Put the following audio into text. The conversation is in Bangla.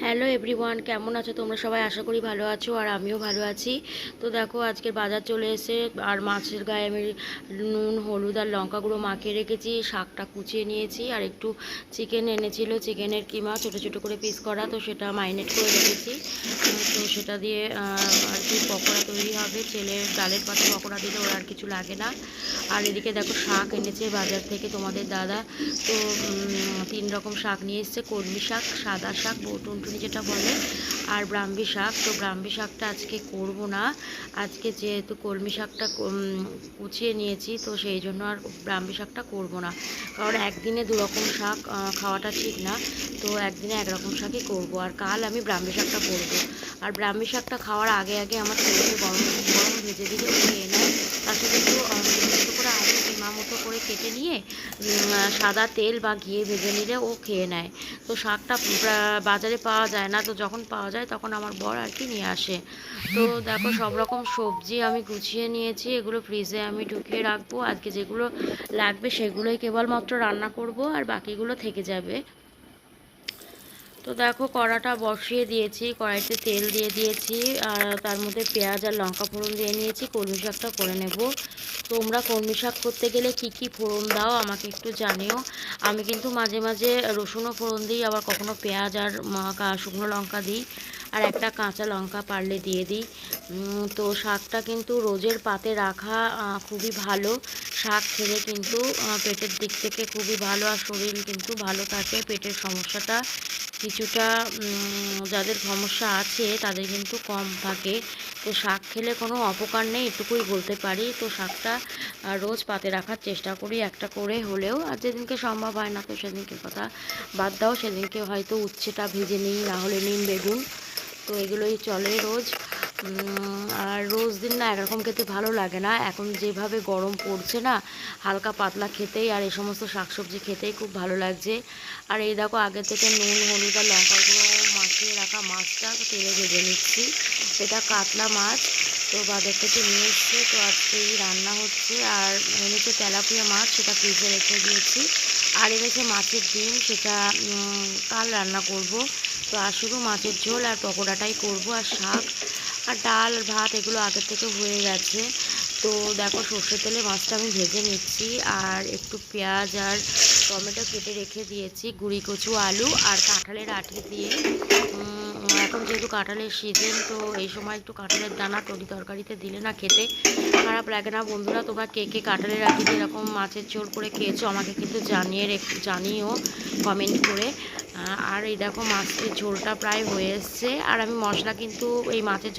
হ্যালো এভরিওয়ান, কেমন আছো তোমরা সবাই? আশা করি ভালো আছো আর আমিও ভালো আছি। তো দেখো আজকের বাজার চলে এসে আর মাছের গায়ে আমি নুন হলুদ আর লঙ্কা গুঁড়ো মাখিয়ে রেখেছি। শাকটা কুচিয়ে নিয়েছি আর একটু চিকেন এনেছিল, চিকেনের কিমা ছোটো ছোটো করে পিস করা, তো সেটা মারিনেট করে রেখেছি। তো সেটা দিয়ে আর কি পকোড়া তৈরি হবে। ছেলের ডালের পাতা পকোড়া দিলে ওর আর কিছু লাগে না। আর এদিকে দেখো শাক এনেছে বাজার থেকে তোমাদের দাদা। তো 3 রকম শাক নিয়ে এসছে, কলমি শাক, সাদা শাক টুনটুনি যেটা বলে, আর ব্রাহ্মী শাক। তো ব্রাহ্মী শাকটা আজকে করব না, আজকে যেহেতু কলমি শাকটা কুচিয়ে নিয়েছি তো সেই জন্য আর ব্রাহ্মী শাকটা করব না। কারণ একদিনে 2 রকম শাক খাওয়াটা ঠিক না, তো একদিনে 1 রকম শাকই করব। আর কাল আমি ব্রাহ্মী শাকটা করব। আর ব্রাহ্মী শাকটা খাওয়ার আগে আগে আমার ছেলেকে গরম গরম ভেজে দিলে খেয়ে নেয়। তার সাথে একটু ছোটো করে আলু কিমা মতো করে কেটে নিয়ে সাদা তেল বা ঘিয়ে ভেজে নিলে ও খেয়ে নেয়। তো শাকটা বাজারে পাওয়া যায় না, তো যখন পাওয়া যায় তখন আমার বর আর কি নিয়ে আসে। তো দেখো সব রকম সবজি আমি গুছিয়ে নিয়েছি, এগুলো ফ্রিজে আমি ঢুকিয়ে রাখবো। আজকে যেগুলো লাগবে সেগুলোই কেবলমাত্র রান্না করব, আর বাকিগুলো থেকে যাবে। তো দেখো কড়াটা বসিয়ে দিয়েছি, কড়াইতে তেল দিয়ে দিয়েছি, আর তার মধ্যে পেঁয়াজ আর লঙ্কা ফোড়ন দিয়ে নিয়েছি। কলমি শাকটা করে নেব। তোমরা কলমি শাক করতে গেলে কি কি ফোড়ন দাও আমাকে একটু জানিও। আমি কিন্তু মাঝে মাঝে রসুনও ফোড়ন দিই, আবার কখনো পেঁয়াজ আর শুকনো লঙ্কা দিই, আর একটা কাঁচা লঙ্কা পারলে দিয়ে দিই। তো শাকটা কিন্তু রোজের পাতে রাখা খুবই ভালো। শাক খেলে কিন্তু পেটের দিক থেকে খুবই ভালো, আর শরীর কিন্তু ভালো থাকে। পেটের সমস্যাটা কিছুটা যাদের সমস্যা আছে তাদের কিন্তু কম থাকে। তো শাক খেলে কোনো অপকার নেই, এটুকুই বলতে পারি। তো শাকটা রোজ পাতে রাখার চেষ্টা করি, একটা করে হলেও। আর যেদিনকে সম্ভব হয় না তো সেদিনকে কথা বাদ দাও, সেদিনকে হয়তো উচ্ছেটা ভেজে নিই, না হলে নিম বেগুন। তো এগুলোই চলে রোজ। আর রোজ দিন না একরকম খেতে ভালো লাগে না, এখন যেভাবে গরম পড়ছে না, হালকা পাতলা খেতেই আর এই সমস্ত শাকসবজি খেতেই খুব ভালো লাগছে। আর এই দেখো আগে থেকে নুন হলুদ আর লঙ্কা গুঁড়ো মাখিয়ে রাখা মাছটা তেলে ভেজে নিচ্ছি। এটা কাতলা মাছ, তো বাজার থেকে নিয়ে এসছে, তো আজকেই রান্না হচ্ছে। আর এনেছে তেলাপিয়া মাছ, সেটা ফ্রিজে রেখে দিয়েছি। আর এনেছে মাছের ডিম, সেটা কাল রান্না করব। তো আর শুধু মাছের ঝোল আর পকোড়াটাই করব। আর শাক আর ডাল ভাত এগুলো আগের থেকে হয়ে গেছে। তো দেখো সর্ষের তেলে মাছটা আমি ভেজে নিচ্ছি, আর একটু পেঁয়াজ আর টমেটো কেটে রেখে দিয়েছি, গুঁড়ি কচু আলু আর কাঁঠালের আঁটি দিয়ে। এখন যেহেতু কাঁঠালের সিজন, তো এই সময় একটু কাঁঠালের দানা তরকারিতে দিলে না খেতে খারাপ লাগে না। বন্ধুরা তোমরা কে কে কাঁঠালের আঁটি দিয়ে এরকম মাছের ঝোল করে খেয়েছো আমাকে কিন্তু জানিও কমেন্ট করে। আর এই দেখো মাছের ঝোলটা প্রায় হয়ে এসছে, আর আমি মশলা কিন্তু এই মাছের ঝোল